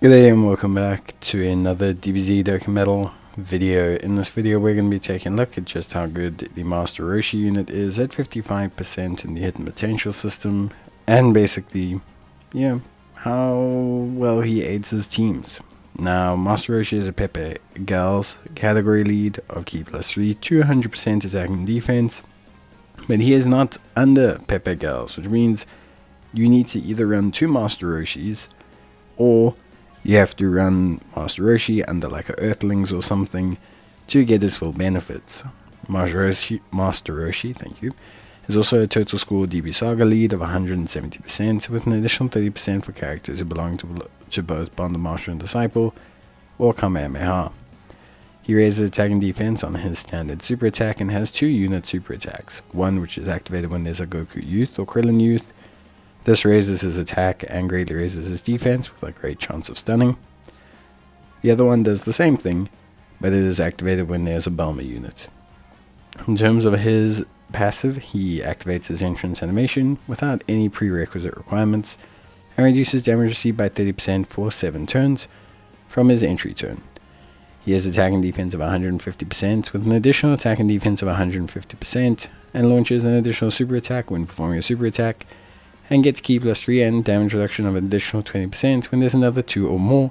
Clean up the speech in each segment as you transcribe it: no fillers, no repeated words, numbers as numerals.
Good day and welcome back to another DBZ Dokkan video. In this video we're going to be taking a look at just how good the Master Roshi unit is at 55% in the hidden potential system, and basically, how well he aids his teams. Now, Master Roshi is a Pepe Gals category lead of Key +3, 200% attacking defense, but he is not under Pepe Gals, which means you need to either run 2 Master Roshis, or you have to run Master Roshi under like a Earthlings or something to get his full benefits. Master Roshi, thank you, is also a total score DB Saga lead of 170%, with an additional 30% for characters who belong to both Bond Master and Disciple or Kamehameha. He raises attack and defense on his standard super attack and has 2 unit super attacks, one which is activated when there's a Goku Youth or Krillin Youth. This raises his attack and greatly raises his defense with a great chance of stunning. The other one does the same thing, but it is activated when there's a Bulma unit. In terms of his passive, he activates his entrance animation without any prerequisite requirements and reduces damage received by 30% for 7 turns from his entry turn. He has attack and defense of 150% with an additional attack and defense of 150% and launches an additional super attack when performing a super attack, and gets Key +3 and damage reduction of an additional 20% when there's another 2 or more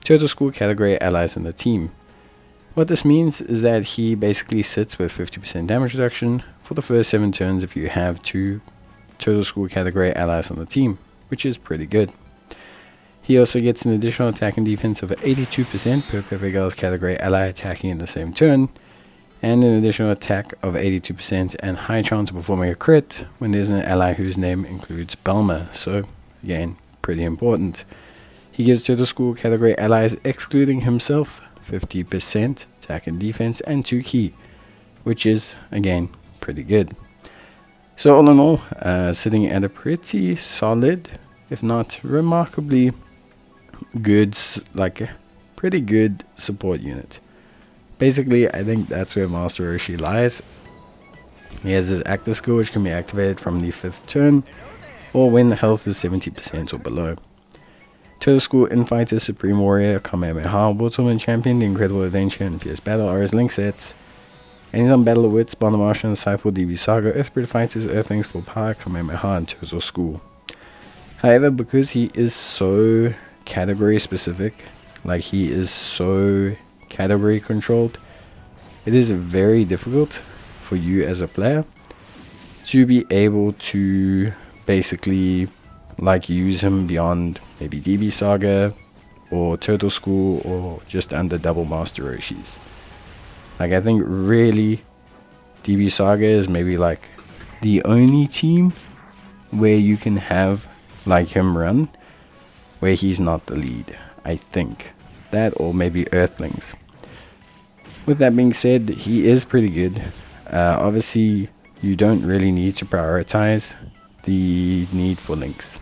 total score category allies in the team. What this means is that he basically sits with 50% damage reduction for the first 7 turns if you have 2 total score category allies on the team, which is pretty good. He also gets an additional attack and defense of 82% per Pepe Gals category ally attacking in the same turn, and an additional attack of 82% and high chance of performing a crit when there's an ally whose name includes Bulma, so again, pretty important. He gives total score category allies excluding himself 50% attack and defense and 2 key, which is again pretty good. So all in all, sitting at a pretty solid, if not remarkably good, pretty good support unit. Basically, I think that's where Master Roshi lies. He has his active skill, which can be activated from the 5th turn, or when the health is 70% or below. Total School Infighter, Supreme Warrior, Kamehameha, Waterman Champion, The Incredible Adventure, and Fierce Battle are his link sets. And he's on Battle of Wits, Bond Martian, Disciple, DB Saga, Earthbird Fighters, Earthlings, Full Power, Kamehameha, and Total School. However, because he is so category specific, like he is so category controlled, it is very difficult for you as a player to be able to basically use him beyond maybe DB Saga or Turtle School or just under double Master Roshis. I think really DB Saga is maybe the only team where you can have him run where he's not the lead. I think that, or maybe Earthlings. With that being said, he is pretty good. Obviously, you don't really need to prioritize the need for links.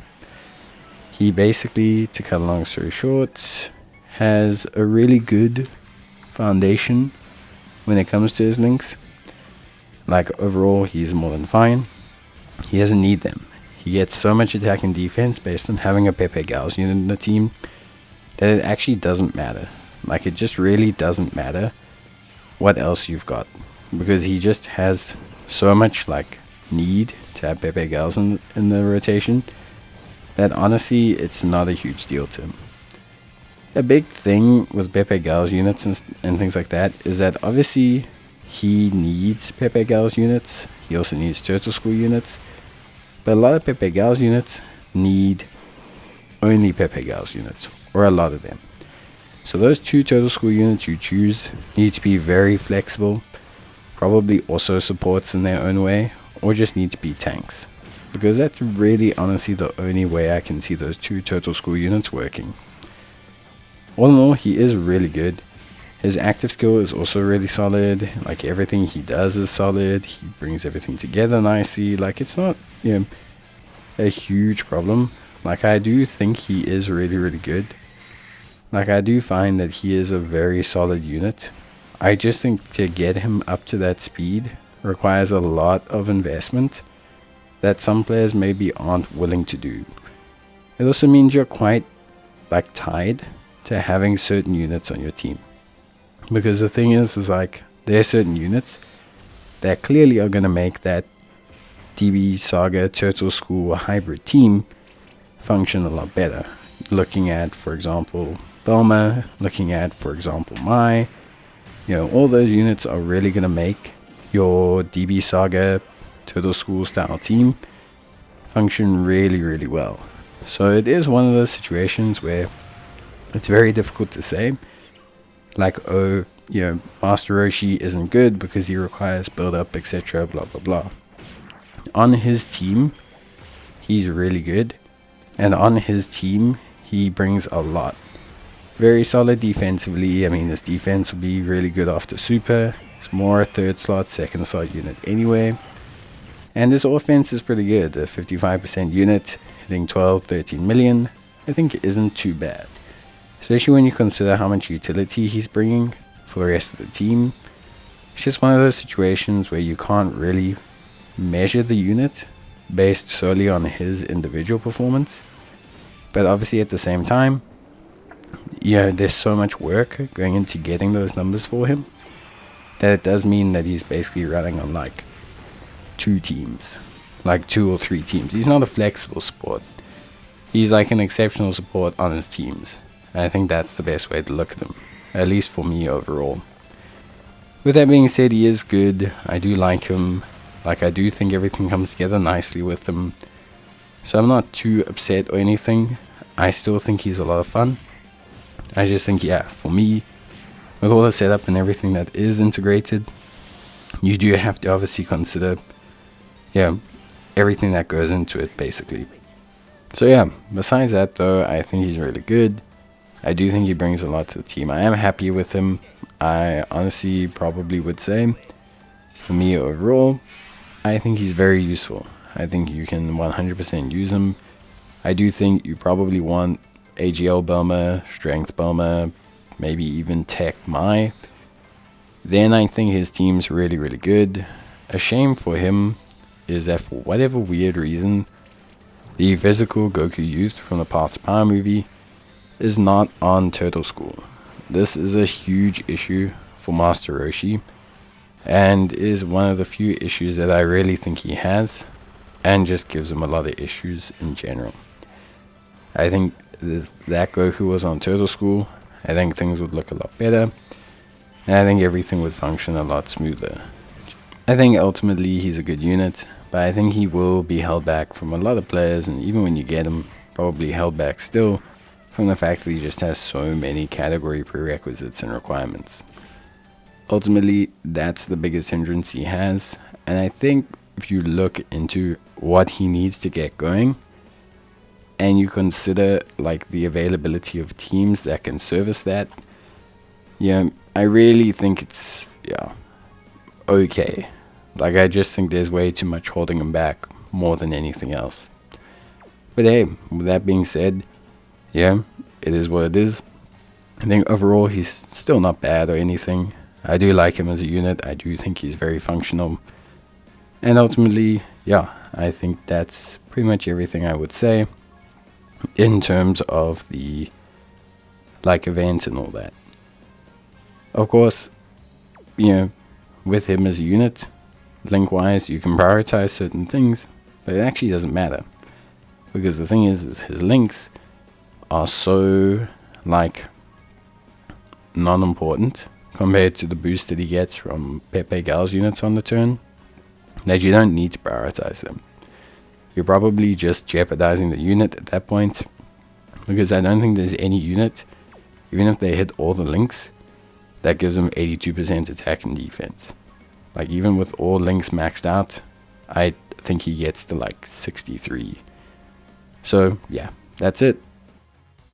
He basically, to cut a long story short, has a really good foundation when it comes to his links. Overall, he's more than fine. He doesn't need them. He gets so much attack and defense based on having a Pepe Gals unit in the team that it actually doesn't matter. It just really doesn't matter what else you've got, because he just has so much need to have Pepe Gals in the rotation that honestly it's not a huge deal to him. A big thing with Pepe Gals units and things like that is that obviously he needs Pepe Gals units, he also needs Turtle School units, but a lot of Pepe Gals units need only Pepe Gals units, or a lot of them. So those 2 Total School units you choose need to be very flexible, probably also supports in their own way, or just need to be tanks, because that's really honestly the only way I can see those 2 Total School units working. All in all, he is really good. His active skill is also really solid. Everything he does is solid. He brings everything together nicely. It's not, a huge problem. I do think he is really, really good. I do find that he is a very solid unit. I just think to get him up to that speed requires a lot of investment that some players maybe aren't willing to do. It also means you're quite tied to having certain units on your team. Because the thing is like, there are certain units that clearly are going to make that DB Saga Turtle School hybrid team function a lot better. Looking at, for example, Belma, looking at, for example, Mai, all those units are really going to make your DB Saga Turtle School style team function really, really well. So it is one of those situations where it's very difficult to say, like, oh, Master Roshi isn't good because he requires build up, etc., blah, blah, blah. On his team, he's really good. And on his team, he brings a lot. Very solid defensively. I mean, his defense will be really good after Super. It's more a third slot, second slot unit anyway. And his offense is pretty good. A 55% unit, hitting 12, 13 million, I think isn't too bad. Especially when you consider how much utility he's bringing for the rest of the team. It's just one of those situations where you can't really measure the unit based solely on his individual performance. But obviously at the same time, there's so much work going into getting those numbers for him that it does mean that he's basically running on like 2 teams, like 2 or 3 teams. He's not a flexible support. He's like an exceptional support on his teams. I think that's the best way to look at him, at least for me overall. With that being said, he is good. I do like him. Like, I do think everything comes together nicely with him. So I'm not too upset or anything. I still think he's a lot of fun. I just think, for me, with all the setup and everything that is integrated, you do have to obviously consider, everything that goes into it, basically. So besides that though, I think he's really good. I do think he brings a lot to the team. I am happy with him. I honestly probably would say, for me overall, I think he's very useful. I think you can 100% use him. I do think you probably want AGL Belma, Strength Belma, maybe even Tech Mai. Then I think his team's really, really good. A shame for him is that for whatever weird reason, the physical Goku Youth from the Path to Power movie is not on Turtle School. This is a huge issue for Master Roshi, and is one of the few issues that I really think he has, and just gives him a lot of issues in general. I think if that Goku was on Turtle School, I think things would look a lot better, and I think everything would function a lot smoother. I think ultimately he's a good unit, but I think he will be held back from a lot of players, and even when you get him, probably held back still from the fact that he just has so many category prerequisites and requirements. Ultimately, that's the biggest hindrance he has, and I think if you look into what he needs to get going, and you consider like the availability of teams that can service that, I really think it's okay. Like, I just think there's way too much holding him back more than anything else. But hey, with that being said, it is what it is. I think overall he's still not bad or anything. I do like him as a unit. I do think he's very functional. And ultimately, I think that's pretty much everything I would say in terms of the events and all that. Of course, with him as a unit, link-wise, you can prioritize certain things, but it actually doesn't matter. Because the thing is his links are so, non-important compared to the boost that he gets from Pepe Gal's units on the turn, that you don't need to prioritize them. You're probably just jeopardizing the unit at that point, because I don't think there's any unit, even if they hit all the links, that gives them 82% attack and defense. Even with all links maxed out, I think he gets to 63. So that's it.